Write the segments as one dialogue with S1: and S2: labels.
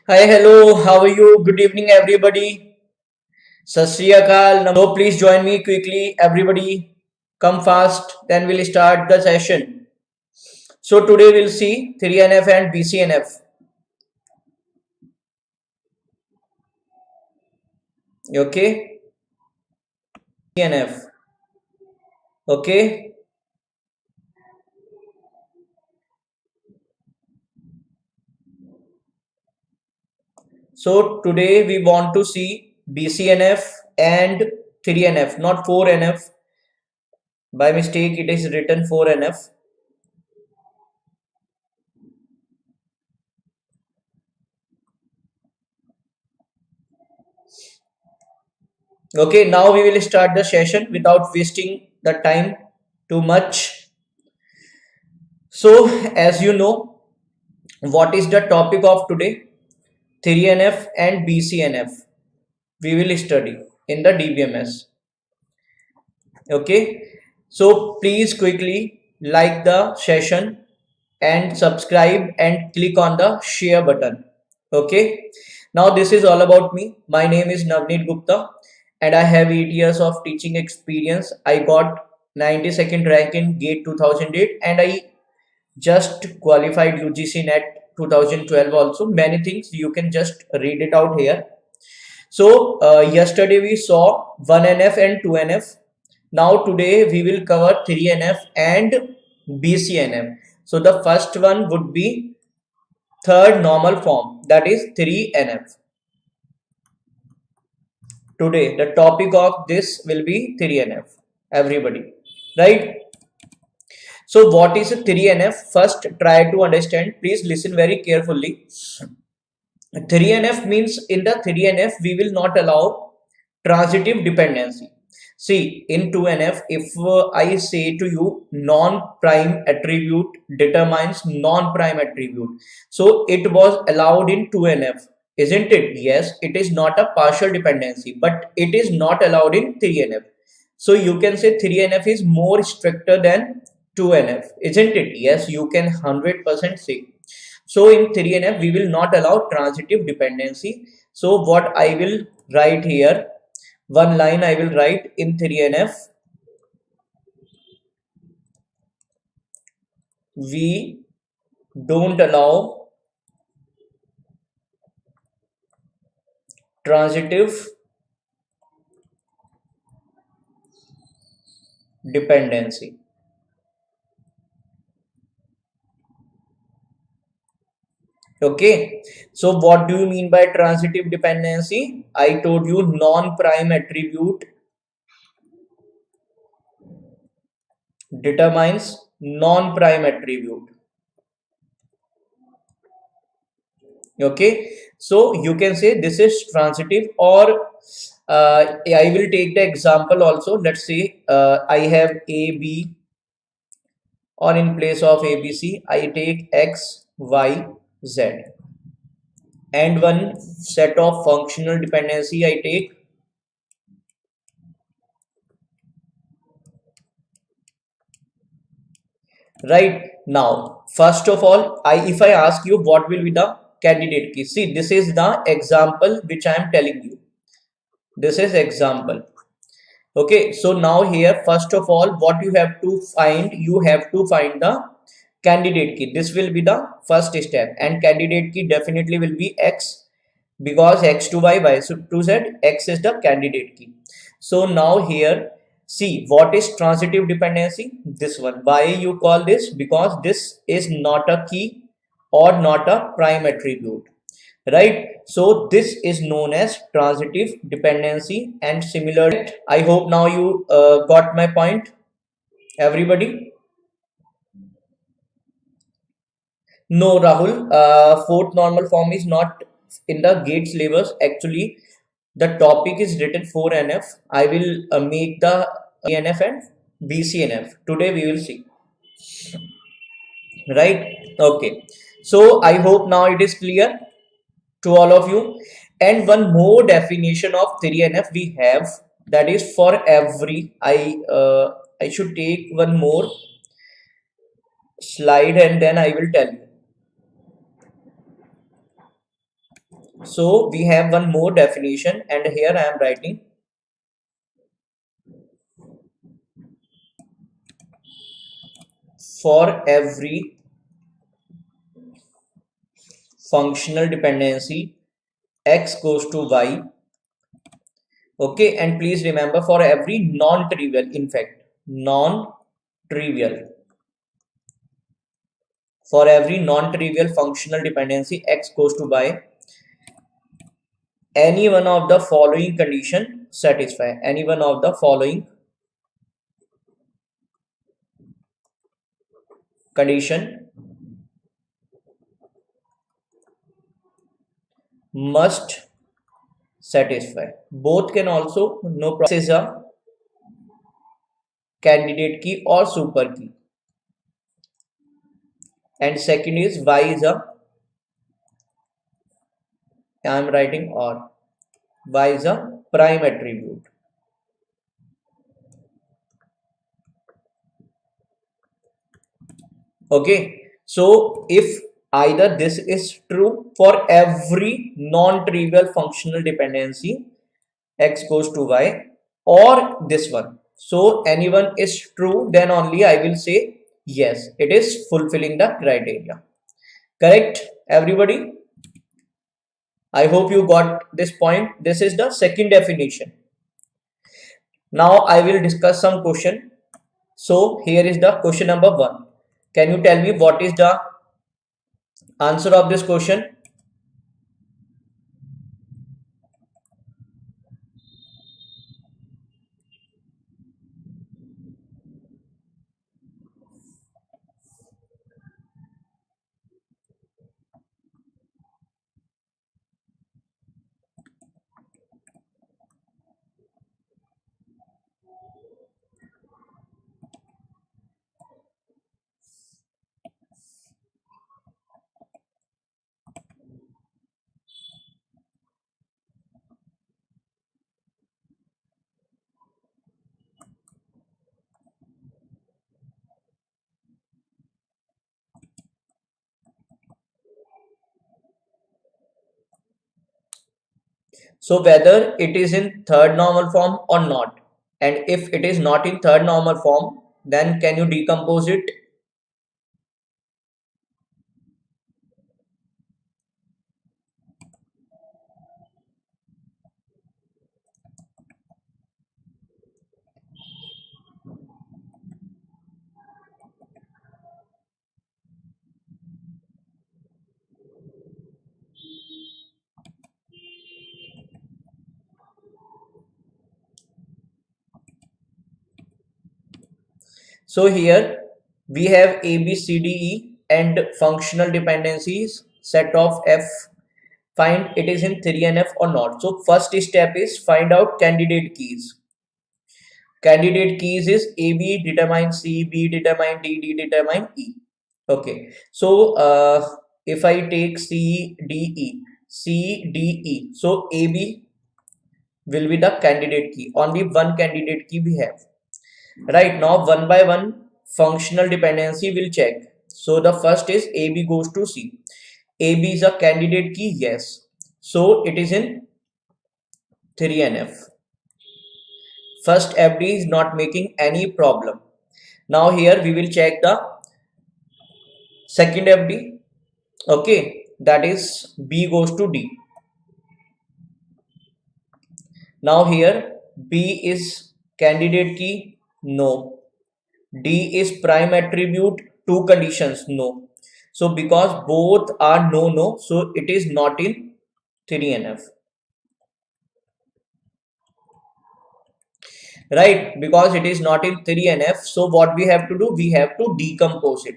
S1: Hi, hello, how are you? Good evening, everybody. Sat Sri Akal. So please join me quickly, everybody. Come fast, then we'll start the session. So today we'll see 3NF and BCNF. Okay, BCNF. Okay. So today we want to see BCNF and 3NF, not 4NF. By mistake, it is written 4NF. Okay, now we will start the session without wasting the time too much. So, as you know, what is the topic of today? 3NF and BCNF. We will study in the DBMS. Okay, so please quickly like the session and subscribe and click on the share button. Okay, now this is all about me. My name is Navneet Gupta and I have 8 years of teaching experience. I got 92nd rank in GATE 2008 and I just qualified UGC net 2012 also. Many things you can just read it out here. So yesterday we saw 1NF and 2NF. Now today we will cover 3NF and BCNF. So the first one would be third normal form, that is 3NF. Today the topic of this will be 3NF. Everybody, right? So what is a 3NF? First try to understand. Please listen very carefully. 3NF means in the 3NF we will not allow transitive dependency. See, in 2NF, if I say to you non-prime attribute determines non-prime attribute, so it was allowed in 2NF, isn't it? Yes, it is not a partial dependency, but it is not allowed in 3NF. So you can say 3NF is more stricter than 2NF, isn't it? Yes, you can 100% say. So in 3NF, we will not allow transitive dependency. So what I will write here, one line I will write in 3NF, we don't allow transitive dependency. Okay, so what do you mean by transitive dependency? I told you non-prime attribute determines non-prime attribute. Okay, so you can say this is transitive, or I will take the example also. Let's say I have a b, or in place of abc I take x y z, and one set of functional dependency I take. Right, now first of all, if I ask you what will be the candidate key, see, this is the example which I am telling you. This is example. Okay, so now here first of all what you have to find, you have to find the candidate key. This will be the first step, and candidate key definitely will be x, because x to y, y to z, x is the candidate key. So now here, see, what is transitive dependency? This one. Why you call this? Because this is not a key or not a prime attribute, right? So this is known as transitive dependency. And similarly, I hope now you got my point, everybody. No, Rahul, fourth normal form is not in the GATE syllabus. Actually the topic is written 4NF. I will make the NF and BCNF today, we will see, right? Okay, so I hope now it is clear to all of you. And one more definition of 3NF we have, that is for every, I should take one more slide and then I will tell you. So we have one more definition, and here I am writing for every functional dependency x goes to y. Okay, and please remember, for every non-trivial, in fact, non-trivial, for every non-trivial functional dependency x goes to y, any one of the following condition satisfy. Any one of the following condition must satisfy. Both can also, no problem. This is a candidate key or super key, and second is y is a, I am writing or, y is a prime attribute. Okay, so if either this is true for every non-trivial functional dependency x goes to y, or this one, so anyone is true, then only I will say yes, it is fulfilling the criteria. Correct, everybody? I hope you got this point. This is the second definition. Now I will discuss some question. So here is the question number 1. Can you tell me what is the answer of this question? So whether it is in third normal form or not, and if it is not in third normal form, then can you decompose it? So here we have A, B, C, D, E and functional dependencies set of F. Find it is in 3NF or not. So first step is find out candidate keys. Candidate keys is A, B determine C, B determine D, D determine E. Okay. So if I take C, D, E, C, D, E. So A, B will be the candidate key. Only one candidate key we have. Right now, one by one, functional dependency will check. So the first is AB goes to C. AB is a candidate key, yes. So it is in 3NF. First FD is not making any problem. Now here we will check the second FD. Okay, that is B goes to D. Now here B is candidate key, no. D is prime attribute, two conditions, no. So because both are no, so it is not in 3NF. Right, because it is not in 3NF, so what we have to do, we have to decompose it.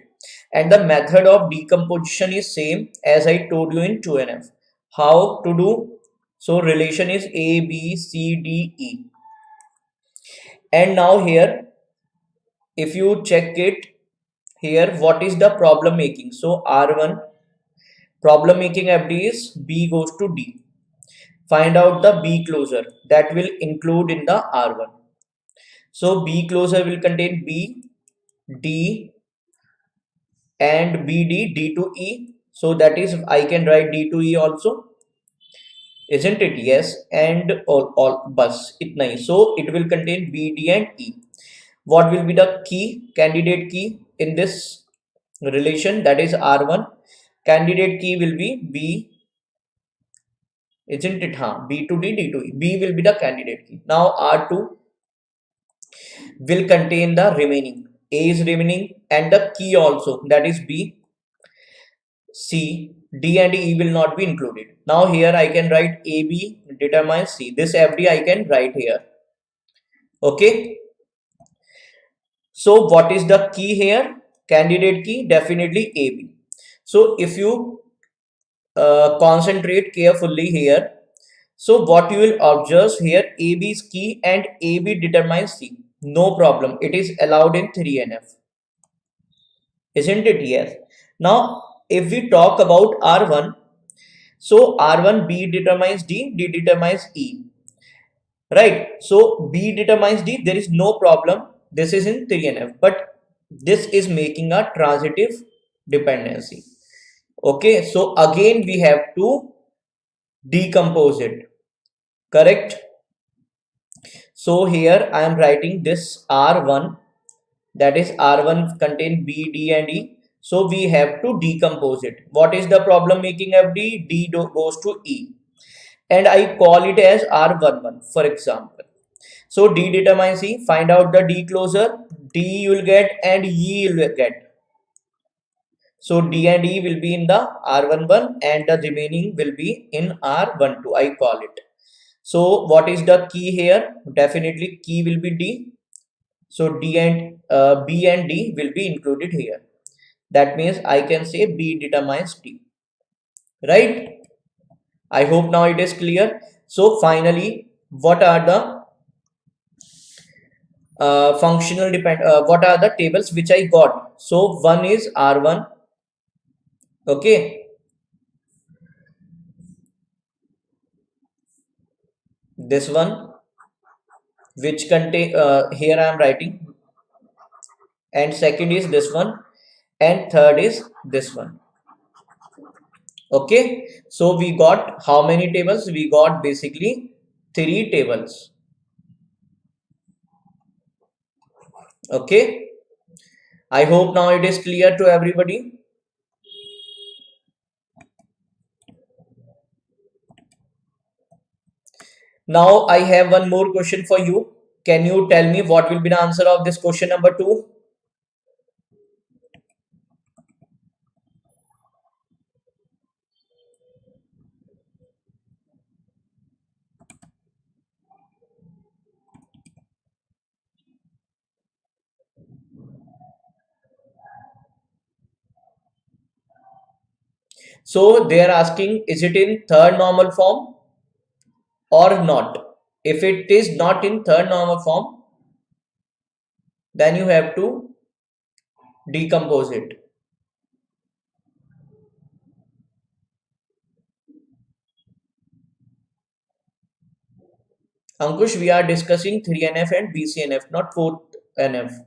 S1: And the method of decomposition is same as I told you in 2NF. How to do? So relation is A, B, C, D, E. And now here, if you check it, here what is the problem making? So R1 problem making FD is B goes to D. Find out the B closure that will include in the R1. So B closure will contain B, D and BD, D to E. So that is I can write D to E also. isn't it? Yes, and all bus itna hi. So it will contain B, D, and E. What will be the key, candidate key in this relation? That is R1. Candidate key will be B, isn't it? B to D, D to E. B will be the candidate key. Now R2 will contain the remaining. A is remaining and the key also, that is B. C, D and E will not be included. Now here I can write AB determines C. This FD I can write here. Okay. So what is the key here? Candidate key, definitely AB. So if you concentrate carefully here, so what you will observe here, AB is key and AB determines C. No problem. It is allowed in 3NF. Isn't it? Yes. Now, if we talk about R1, so R1 B determines D, D determines E. Right? So B determines D, there is no problem. This is in 3NF, but this is making a transitive dependency. Okay, so again we have to decompose it. Correct? So here I am writing this R1, that is R1 contain B, D and E. So we have to decompose it. What is the problem making FD? D goes to E. And I call it as R11 for example. So D determines E, find out the D closure, D you will get and E you will get. So D and E will be in the R11 and the remaining will be in R12, I call it. So what is the key here? Definitely key will be D. So D and B and D will be included here. That means I can say B determines D. Right? I hope now it is clear. So finally, what are the what are the tables which I got? So one is R1. Okay. This one, which contain, here I am writing, and second is this one, and third is this one. Okay, so we got how many tables? We got basically 3 tables. Okay, I hope now it is clear to everybody. Now I have one more question for you. Can you tell me what will be the answer of this question number 2? So they are asking, is it in third normal form or not? If it is not in third normal form, then you have to decompose it. Ankush, we are discussing 3NF and BCNF, not 4NF.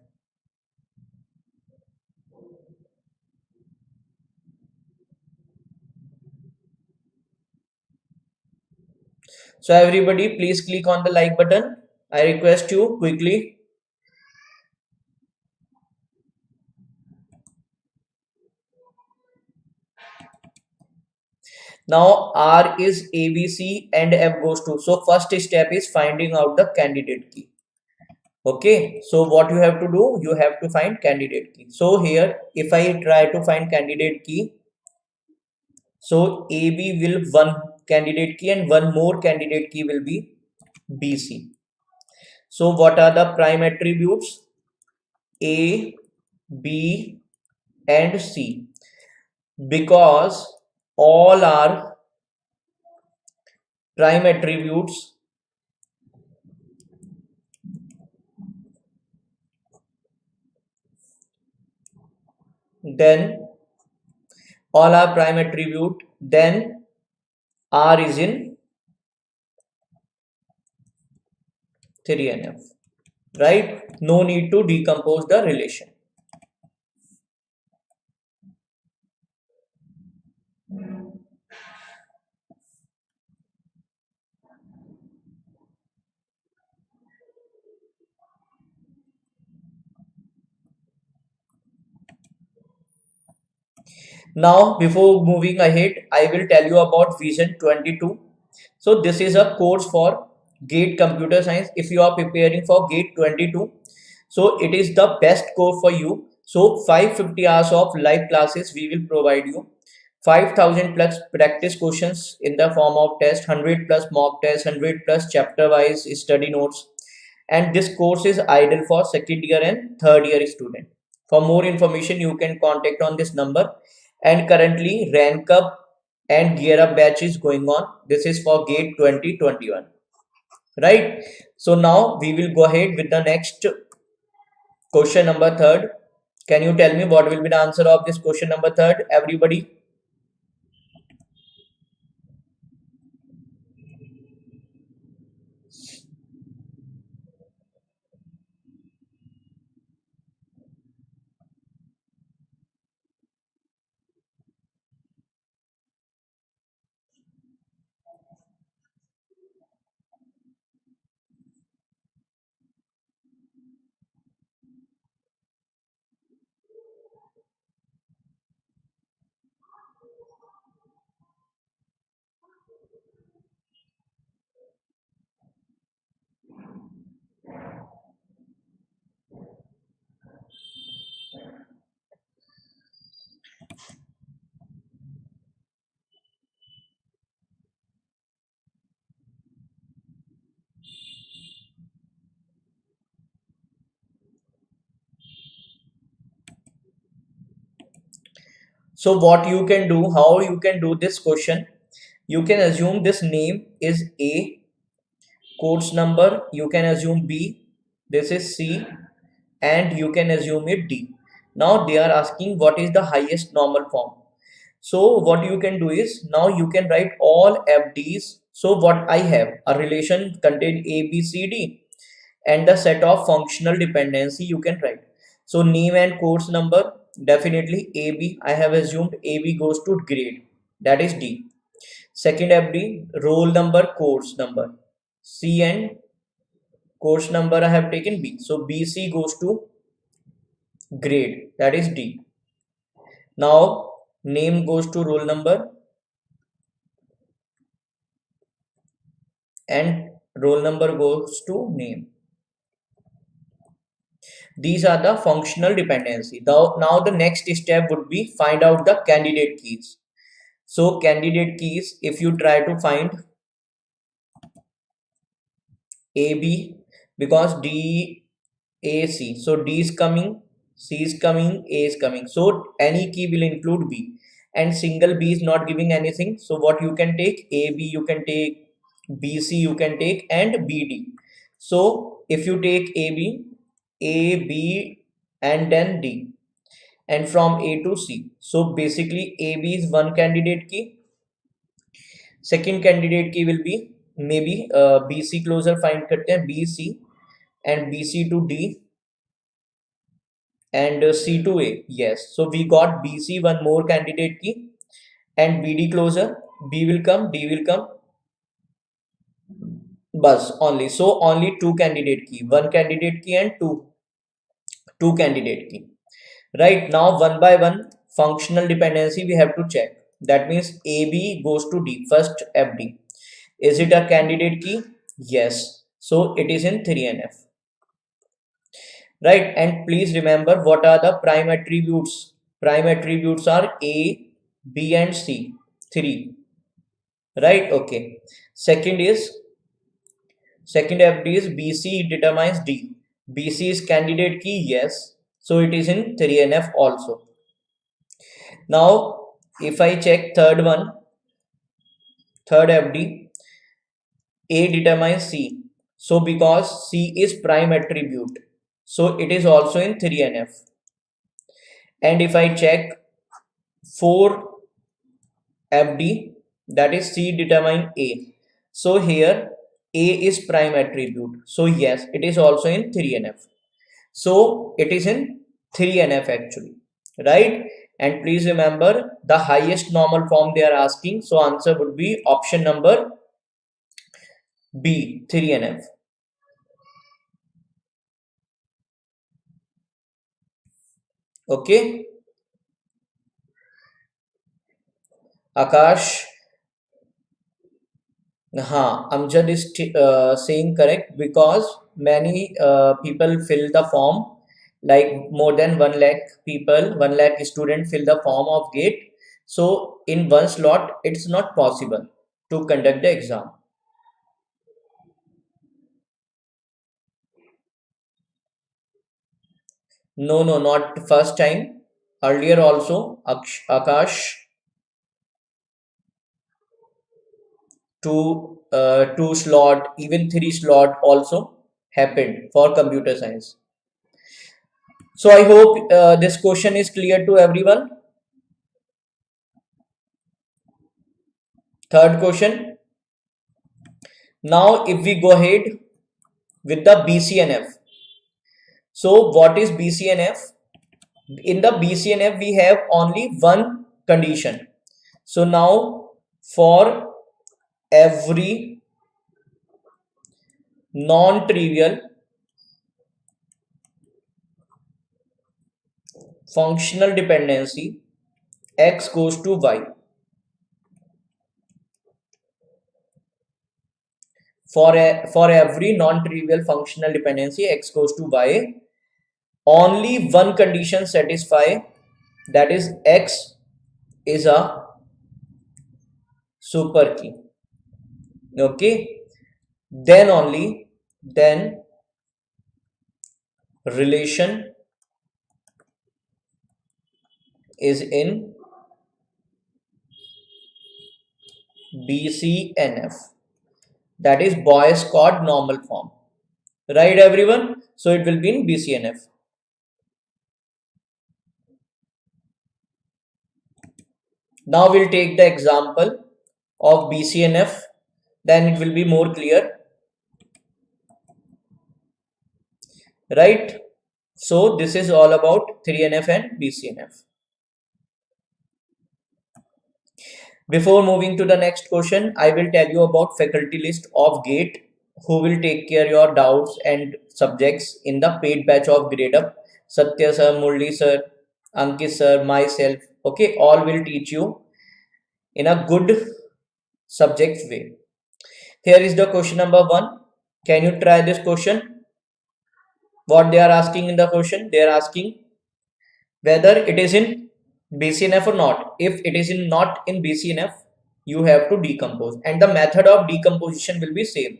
S1: So everybody, please click on the like button. I request you quickly. Now R is ABC and F goes to. So first step is finding out the candidate key. Okay, so what you have to do, you have to find candidate key. So here, if I try to find candidate key, so AB will one candidate key and one more candidate key will be BC. So what are the prime attributes? A, B and C. Because all are prime attributes, then all are prime attribute, then R is in 3NF, right? No need to decompose the relation. Now, before moving ahead, I will tell you about Vision 22. So, this is a course for GATE Computer Science. If you are preparing for GATE 22, so it is the best course for you. So, 550 hours of live classes we will provide you. 5,000 plus practice questions in the form of test, 100 plus mock test, 100 plus chapter wise study notes. And this course is ideal for second year and third year student. For more information, you can contact on this number. And currently, Rank Up and Gear Up batch is going on. This is for GATE 2021. Right? So now we will go ahead with the next question number third. Can you tell me what will be the answer of this question number third, everybody? So what you can do, how you can do this question, you can assume this name is A, course number, you can assume B, this is C, and you can assume it D. Now they are asking what is the highest normal form. So what you can do is, now you can write all FDs. So what I have, a relation contain A, B, C, D, and the set of functional dependency you can write. So name and course number, definitely AB, I have assumed AB goes to grade, that is D. Second FD, roll number, course number. C and course number I have taken B. So BC goes to grade, that is D. Now name goes to roll number and roll number goes to name. These are the functional dependency. Now the next step would be find out the candidate keys. So candidate keys, if you try to find AB, because D, A, C. So D is coming, C is coming, A is coming. So any key will include B, and single B is not giving anything. So what you can take, AB you can take, BC you can take, and BD. So if you take AB, A, B, and then D, and from A to C. So basically AB is one candidate key. Second candidate key will be maybe BC closer find करते हैं BC and BC to D and C to A. Yes, so we got BC one more candidate key and BD closer. B will come, D will come. Bus only. So only two candidate key, one candidate key and two candidate key. Right now, one by one, functional dependency we have to check. That means AB goes to D, first FD. Is it a candidate key? Yes. So it is in 3NF. Right. And please remember what are the prime attributes. Prime attributes are A, B and C. 3. Right. Okay. Second FD is BC determines D. BC is candidate key. Yes. So it is in 3NF also. Now, if I check third one, third FD, A determines C. So because C is prime attribute, so it is also in 3NF. And if I check 4 FD, that is C determine A. So here A is prime attribute. So yes, it is also in 3NF. So it is in 3NF actually, right? And please remember the highest normal form they are asking. So answer would be option number B, 3NF. Okay. Akash, Amjad is saying correct because many people fill the form, like more than 1 lakh people, 1 lakh student fill the form of GATE. So in one slot, it's not possible to conduct the exam. No, no, not first time. Earlier also, Akash, two slot, even 3 slot also happened for computer science. So I hope this question is clear to everyone. Third question. Now, if we go ahead with the BCNF. So, what is BCNF? In the BCNF, we have only one condition. So, now for every non-trivial functional dependency, X goes to Y. For every non-trivial functional dependency, X goes to Y, only one condition satisfy, that is X is a super key. Okay, then only then relation is in BCNF, that is Boy's code normal form, right everyone? So it will be in BCNF. Now we'll take the example of BCNF, then it will be more clear, right? So this is all about 3NF and BCNF. Before moving to the next question, I will tell you about faculty list of GATE who will take care your doubts and subjects in the paid batch of Gradeup. Satya sir, Murli sir, Ankit sir, myself, okay, all will teach you in a good subject way. Here is the question number 1. Can you try this question? What they are asking in the question? They are asking whether it is in BCNF or not. If it is not in BCNF, you have to decompose, and the method of decomposition will be same.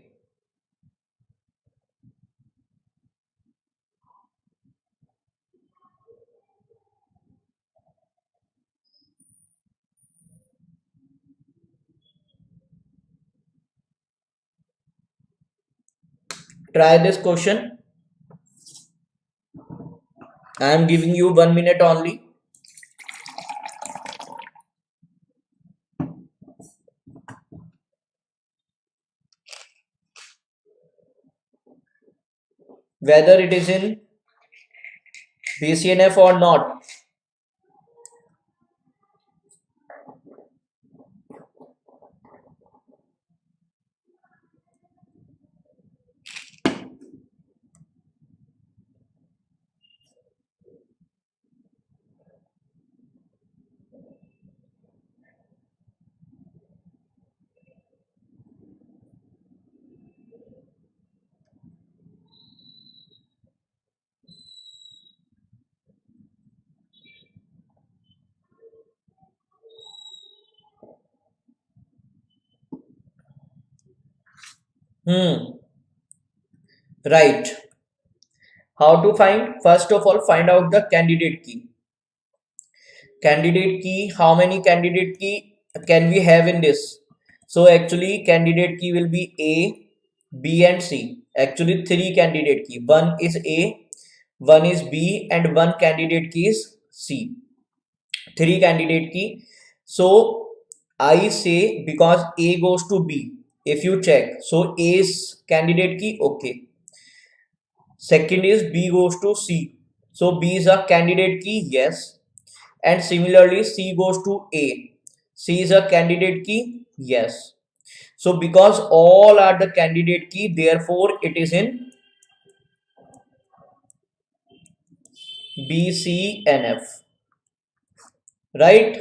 S1: Try this question. I am giving you 1 minute only. Whether it is in BCNF or not. Right. How to find? First of all, find out the candidate key. Candidate key, how many candidate key can we have in this? So actually candidate key will be A, B and C. Actually 3 candidate key. One is A, one is B and one candidate key is C. 3 candidate key. So I say because A goes to B. If you check, so A's candidate key, okay. Second is B goes to C. So B is a candidate key, yes. And similarly, C goes to A. C is a candidate key, yes. So because all are the candidate key, therefore it is in BCNF, right?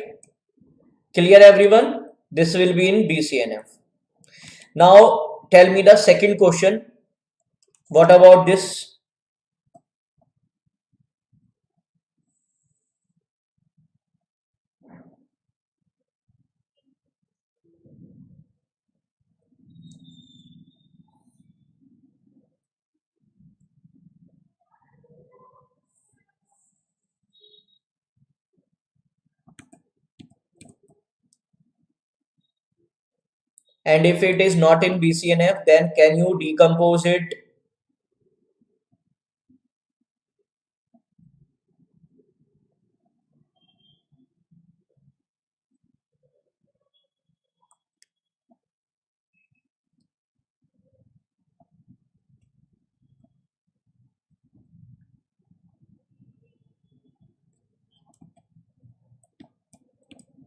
S1: Clear everyone? This will be in BCNF. Now tell me the second question. What about this? And if it is not in BCNF, then can you decompose it?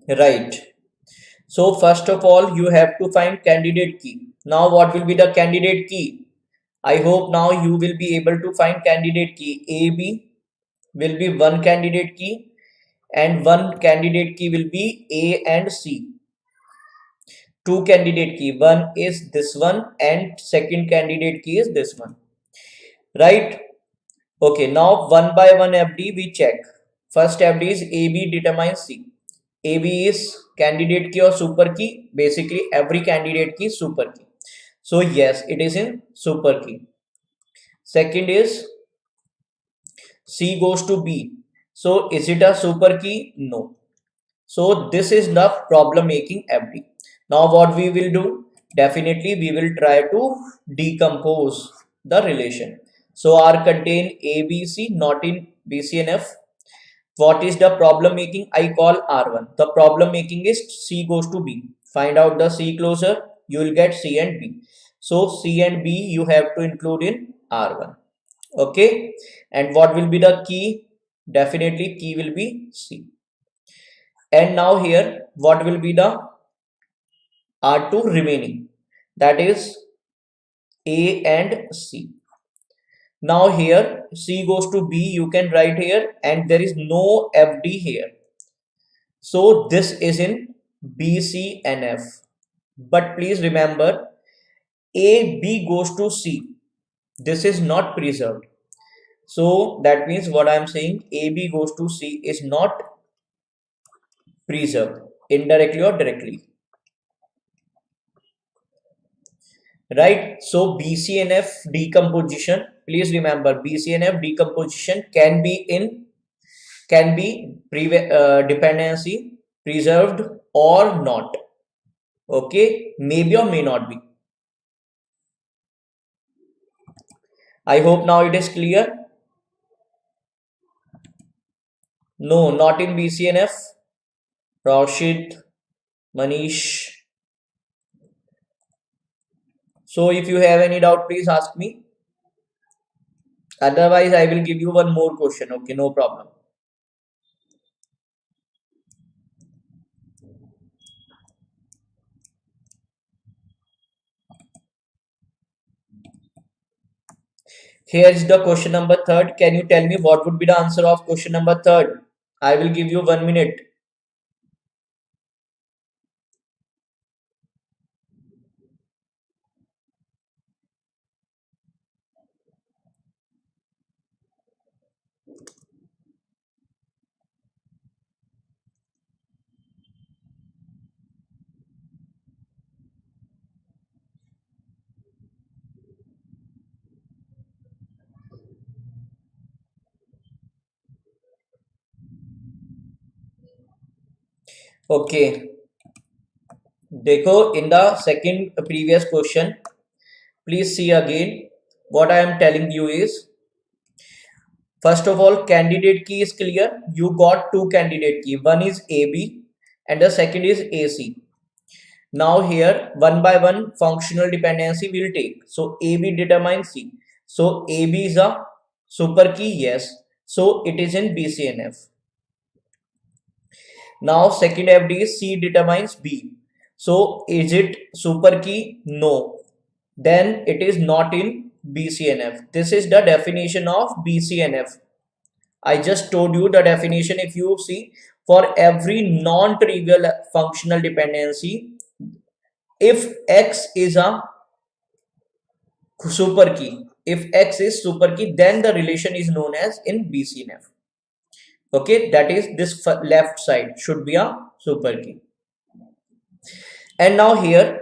S1: Right. So first of all, you have to find candidate key. Now what will be the candidate key? I hope now you will be able to find candidate key. AB will be one candidate key and one candidate key will be A and C. Two candidate key. One is this one and second candidate key is this one. Right? Okay, now one by one FD we check. First FD is AB determines C. AB is candidate key or super key. Basically, every candidate key is super key. So yes, it is in super key. Second is C goes to B. So is it a super key? No. So this is the problem making FD. Now what we will do? Definitely we will try to decompose the relation. So R contain ABC not in BCNF. What is the problem making? I call R1. The problem making is C goes to B. Find out the C closure. You will get C and B. So C and B you have to include in R1. Okay. And what will be the key? Definitely key will be C. And now here what will be the R2 remaining? That is A and C. Now here C goes to B, you can write here and there is no FD here. So this is in BCNF. But please remember AB goes to C. This is not preserved. So that means what I am saying AB goes to C is not preserved indirectly or directly. Right? So BCNF decomposition, please remember BCNF decomposition can be dependency preserved or not. Okay, maybe or may not be. I hope now it is clear. No, not in BCNF. Rashid, Manish. So if you have any doubt, please ask me. Otherwise, I will give you one more question. Okay, no problem. Here is the question number third. Can you tell me what would be the answer of question number third? I will give you 1 minute. Okay. Dekho, in the second previous question, please see again. What I am telling you is, first of all, candidate key is clear. You got two candidate key. One is AB and the second is AC. Now here, one by one functional dependency will take. So AB determines C. So AB is a super key, yes. So it is in BCNF. Now second FD is C determines B. So is it super key? No. Then it is not in BCNF. This is the definition of BCNF. I just told you the definition. If you see for every non-trivial functional dependency, if X is a super key, if X is super key, then the relation is known as in BCNF. Okay, that is this left side should be a super key. And now here,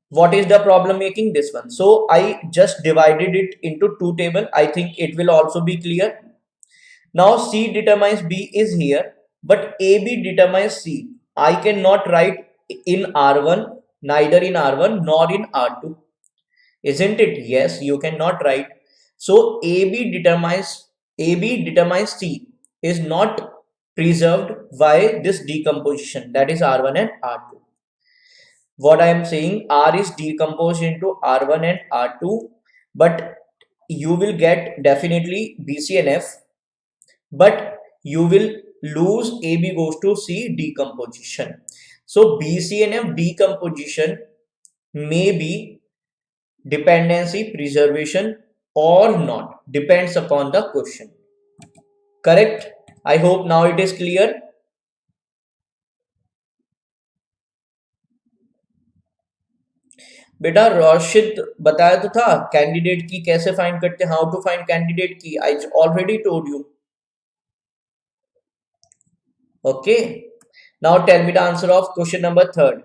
S1: what is the problem making this one? So I just divided it into two tables. I think it will also be clear. Now C determines B is here, but AB determines C. I cannot write in R1, neither in R1 nor in R2. Isn't it? Yes, you cannot write. So AB determines C is not preserved by this decomposition, that is R1 and R2. What I am saying, R is decomposed into R1 and R2, but you will get definitely BCNF, but you will lose AB goes to C decomposition. So BCNF decomposition may be dependency preservation or not, depends upon the question. Correct? I hope now it is clear. बेटा रोशित बताया तो था candidate की कैसे find करते, how to find candidate की, I already told you. Okay, now tell me the answer of question number 3rd.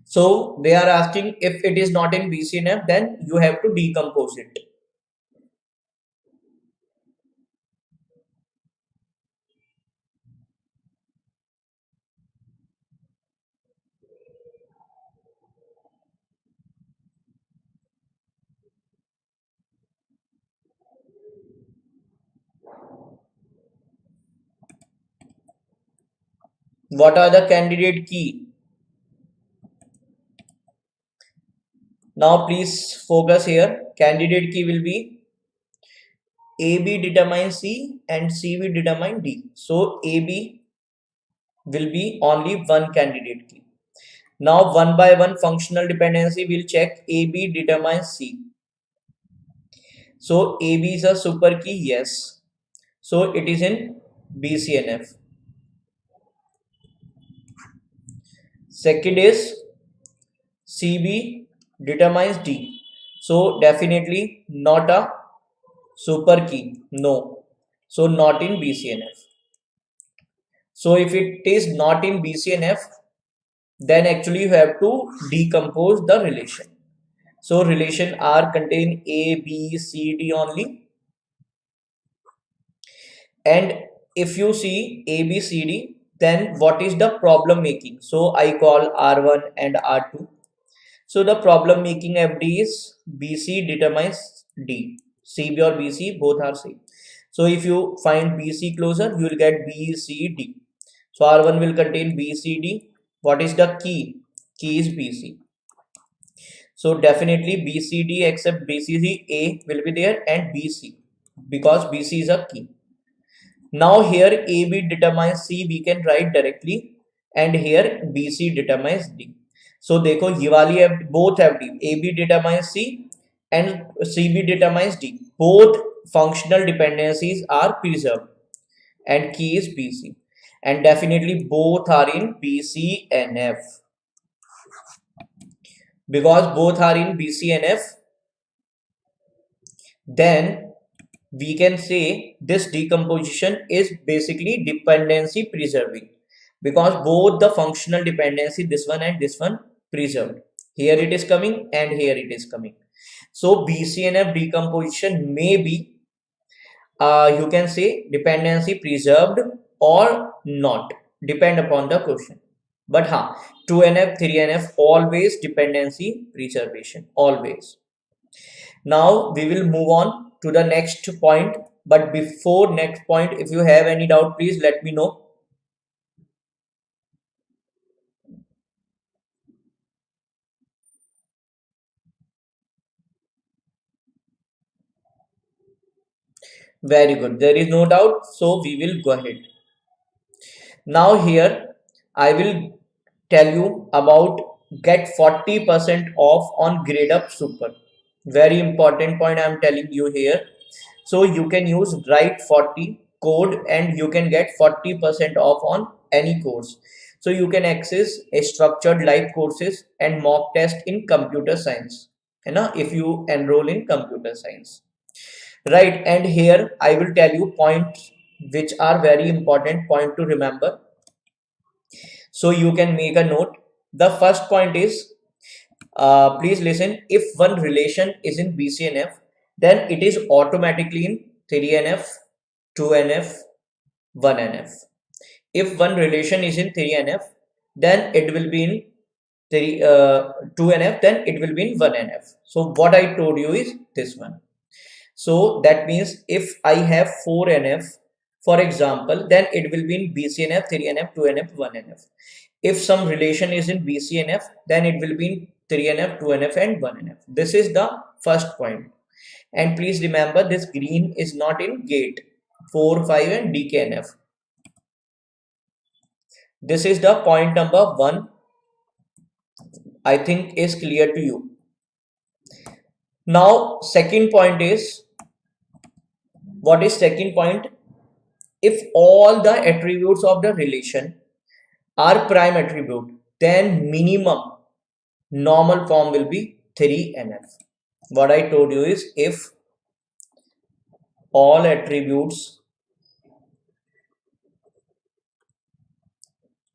S1: So they are asking if it is not in BCNF, then you have to decompose it. What are the candidate key? Now please focus here. Candidate key will be AB determines C and C will determine D. So AB will be only one candidate key. Now one by one functional dependency will check. AB determines C. So AB is a super key, yes. So it is in BCNF. Second is CB determines D. So definitely not a super key, no. So not in BCNF. So if it is not in BCNF, then actually you have to decompose the relation. So relation R contain A, B, C, D only. And if you see A, B, C, D, then what is the problem making? So I call R1 and R2. So the problem making FD is BC determines D. CB or BC both are same. So if you find BC closer, you will get BCD. So R1 will contain BCD. What is the key? Key is BC. So definitely BCD except BCD A will be there and BC because BC is a key. Now here AB determines C, we can write directly, and here BC determines D. So देखो ये वाली both have D. AB determines C and CB determines D. Both functional dependencies are preserved and key is BC. And definitely both are in BCNF. Because both are in BCNF, then we can say this decomposition is basically dependency preserving, because both the functional dependency, this one and this one, preserved. Here it is coming and here it is coming. So BCNF decomposition may be you can say dependency preserved or not, depend upon the question. But 2NF 3NF always dependency preservation, always. Now we will move on to the next point, But before next point, if you have any doubt, please let me know. Very good. There is no doubt. So we will go ahead. Now here I will tell you about get 40% off on Gradeup Super. Very important point I am telling you here. So you can use write 40 code and you can get 40% off on any course. So you can access a structured live courses and mock test in computer science. You know, if you enroll in computer science. Right, and here I will tell you points which are very important point to remember. So you can make a note. The first point is, please listen, if one relation is in BCNF, then it is automatically in 3NF, 2NF, 1NF. If one relation is in 3NF, then it will be in 2NF, then it will be in 1NF. So what I told you is this one. So that means if I have 4NF, for example, then it will be in BCNF, 3NF, 2NF, 1NF. If some relation is in BCNF, then it will be in 3NF, 2NF and 1NF. This is the first point. And please remember this green is not in gate, 4, 5 and DKNF. This is the point number 1. I think is clear to you. Now second point is, what is second point? If all the attributes of the relation are prime attribute, then minimum normal form will be 3NF. What I told you is if all attributes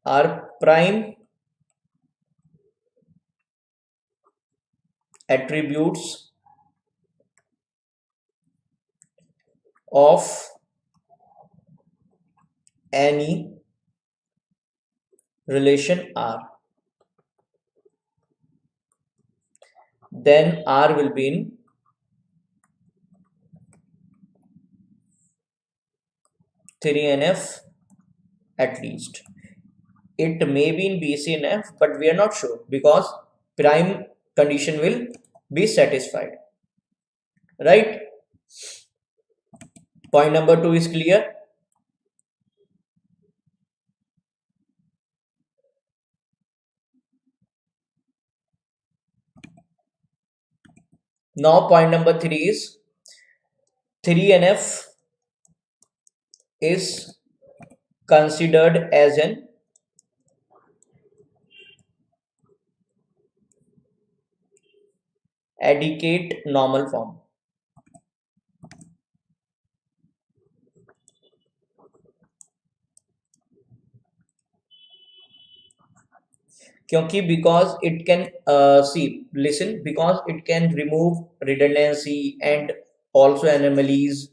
S1: are prime attributes of any relation R, then R will be in 3NF at least. It may be in BCNF, but we are not sure because prime condition will be satisfied. Right? Point number 2 is clear. Now point number 3 is 3NF is considered as an adequate normal form. क्योंकि because it can because it can remove redundancy and also anomalies,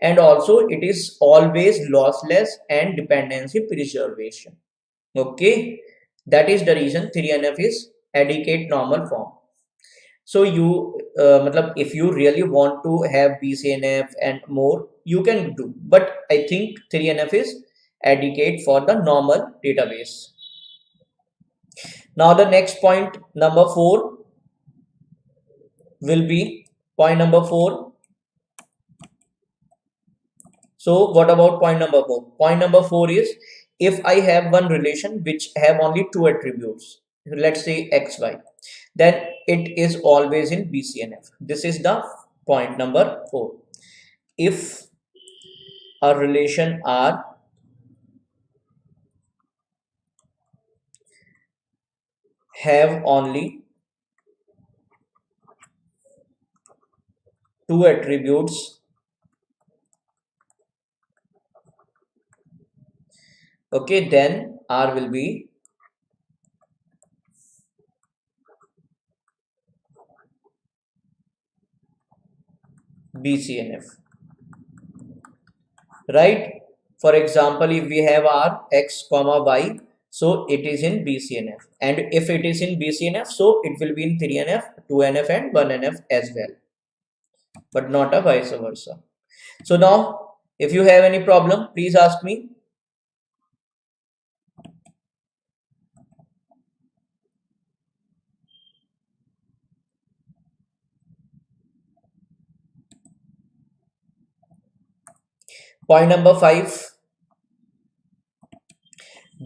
S1: and also it is always lossless and dependency preservation. Okay, that is the reason 3NF is adequate normal form. So you if you really want to have BCNF and more, you can do, but I think 3NF is adequate for the normal database. Now the next point number 4 will be point number 4. So what about point number 4? Point number 4 is if I have one relation which have only 2 attributes, let's say XY, then it is always in BCNF. This is the point number 4. If a relation R have only 2 attributes, okay, then R will be BCNF. Right? For example, if we have R X comma Y, so it is in BCNF, and if it is in BCNF, so it will be in 3NF, 2NF and 1NF as well, but not a vice versa. So now, if you have any problem, please ask me. Point number 5,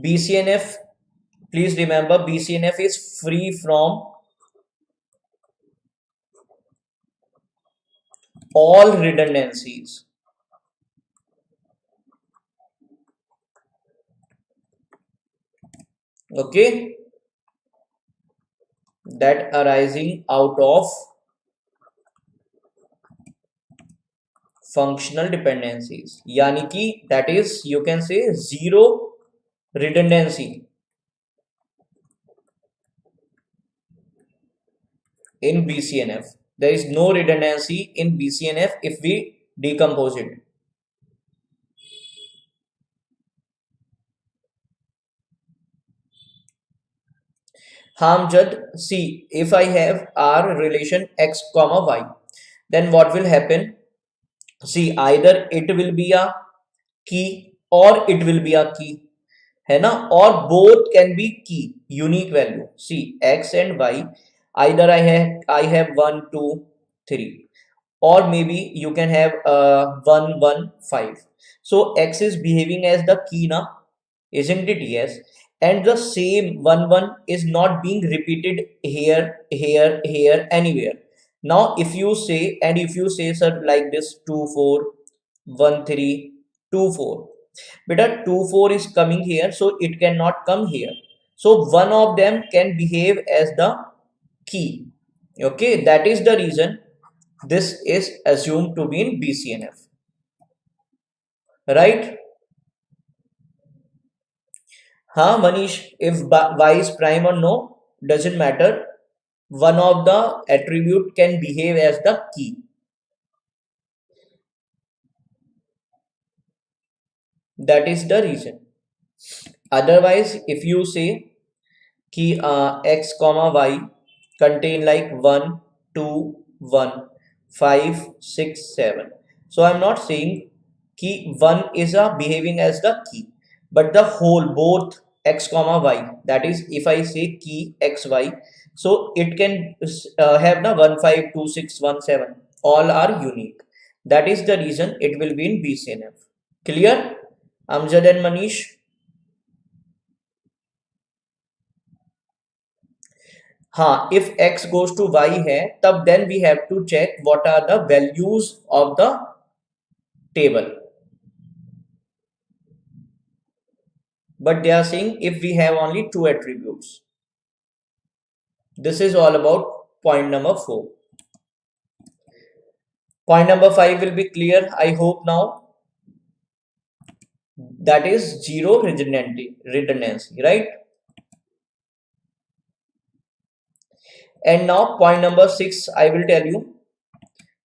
S1: BCNF. Please remember, BCNF is free from all redundancies. Okay, that arising out of functional dependencies. यानी कि that is, you can say, zero redundancy in BCNF. There is no redundancy in BCNF if we decompose it. Hamjad, see, if I have R relation x comma y, then what will happen? See, either it will be a key or it will be a key, है ना, or both can be key, unique value. See, x and y, either I have 1 2 3, or maybe you can have 1 1 5. So x is behaving as the key now, isn't it? Yes. And the same 1 1 is not being repeated here anywhere. Now if you say, and if you say, sir, like this, 2 4 1 3 2 4, beta 2 4 is coming here, so it cannot come here. So one of them can behave as the key. Okay, that is the reason this is assumed to be in BCNF, right? Huh, Manish, if y is prime or no, doesn't matter. One of the attribute can behave as the key. That is the reason. Otherwise, if you say कि x comma y contain like 1 2 1 5 6 7, so I'm not saying कि 1 is a behaving as the key, but the whole, both x comma y, that is, if I say key x y, so it can have the 1 5 2 6 1 7, all are unique. That is the reason it will be in BCNF. Clear, Amjad and Manish? हाँ, if x goes to y है, तब then we have to check what are the values of the table. But they are saying if we have only two attributes. This is all about point number 4. Point number 5 will be clear, I hope now. That is zero redundancy, right? And now point number 6, I will tell you.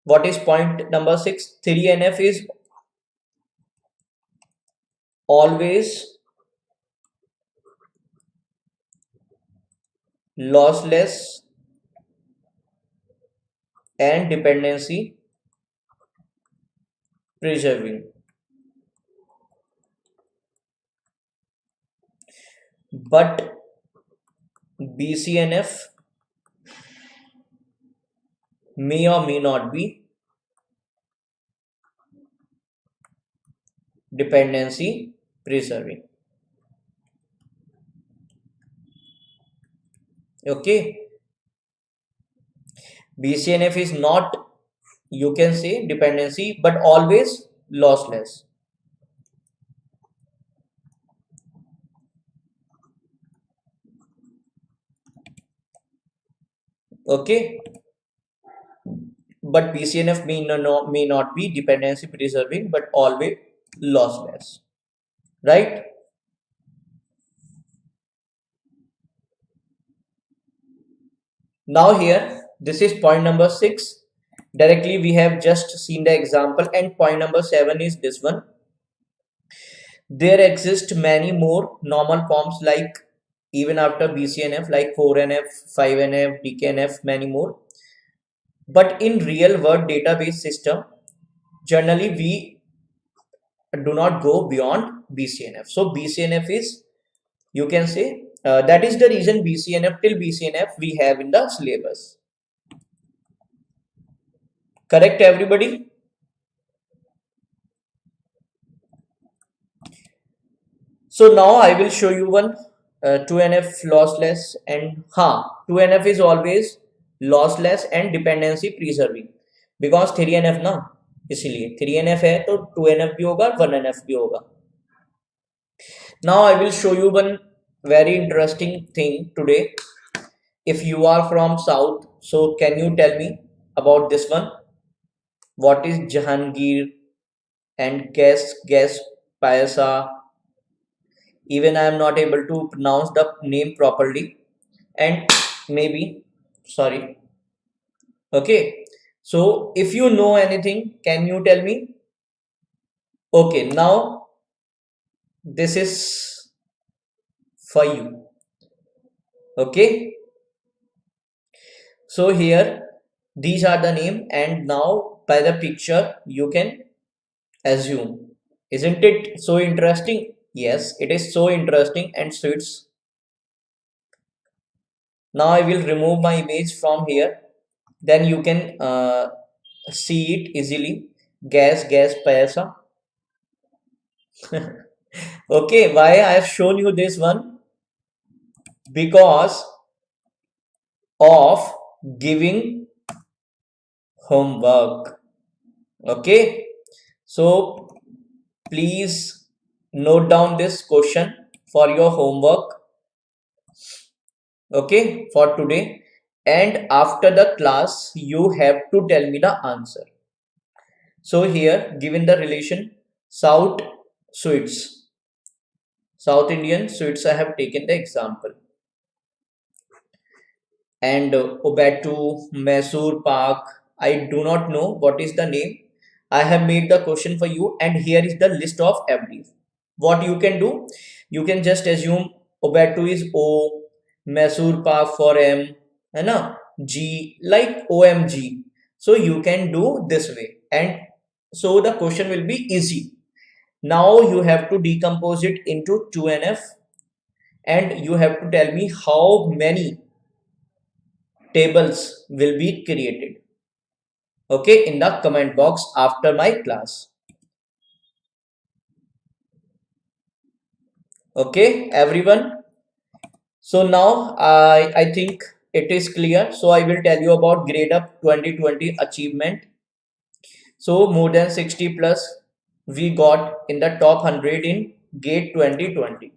S1: What is point number 6? 3NF is always lossless and dependency preserving. But BCNF may or may not be dependency preserving. Okay, BCNF is not, you can say, dependency, but always lossless. Okay, but BCNF may not be dependency preserving, but always lossless, right? Now here, this is point number 6. Directly we have just seen the example, and point number 7 is this one. There exist many more normal forms, like even after BCNF, like 4NF, 5NF, DKNF, many more. But in real world database system, generally we do not go beyond BCNF. So BCNF is, you can say, that is the reason BCNF, till BCNF we have in the syllabus. Correct, everybody? So now I will show you one 2NF lossless, and 2NF is always lossless and dependency preserving, because 3NF ना, इसीलिए 3NF है तो 2NF भी होगा, 1NF भी होगा. Now I will show you one very interesting thing today. If you are from South, so can you tell me about this one? What is Jahangir and guess Paisa? Even I am not able to pronounce the name properly, and maybe, sorry. Okay, so if you know anything, can you tell me? Okay, now this is for you. Okay, so here these are the name, and now by the picture you can assume. Isn't it so interesting? Yes, it is so interesting and suits. Now I will remove my image from here, then you can see it easily. Gas paisa. Okay, why I have shown you this one? Because of giving homework. Okay, so please note down this question for your homework, okay, for today, and after the class you have to tell me the answer. So here given the relation South sweets, South Indian sweets, I have taken the example, and Obatu, Mysore Park, I do not know what is the name. I have made the question for you, and here is the list of every. What you can do, you can just assume Obatu is O, Mysore Park for M, है ना, G like OMG. So you can do this way, and so the question will be easy. Now you have to decompose it into 2NF, and you have to tell me how many tables will be created, okay, in the comment box after my class. Okay, everyone. So now I think it is clear. So I will tell you about Gradeup 2020 achievement. So more than 60 plus we got in the top 100 in GATE 2020,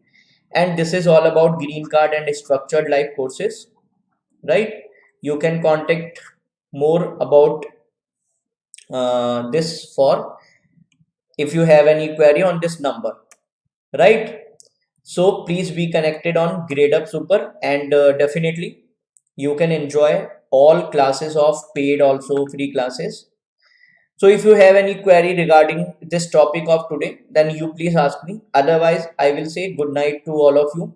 S1: and this is all about green card and structured life courses, right? You can contact more about this for if you have any query on this number, right? So please be connected on Gradeup Super, and definitely you can enjoy all classes of paid, also free classes. So if you have any query regarding this topic of today, then you please ask me. Otherwise, I will say good night to all of you.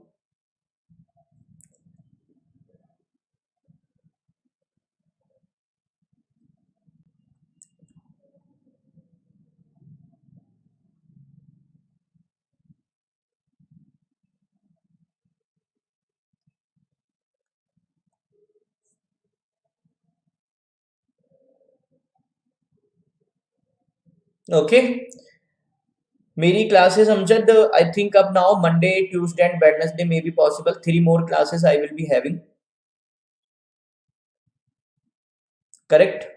S1: Okay. मेरी classes Amjad, I think अब now Monday, Tuesday and Wednesday may be possible. 3 more classes I will be having. Correct?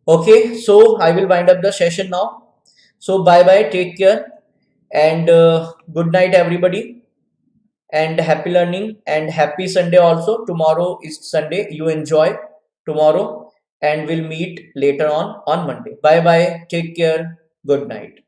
S1: Okay, so I will wind up the session now. So bye bye, take care, and good night everybody, and happy learning and happy Sunday also. Tomorrow is Sunday, you enjoy tomorrow, and we'll meet later on Monday. Bye bye, take care, good night.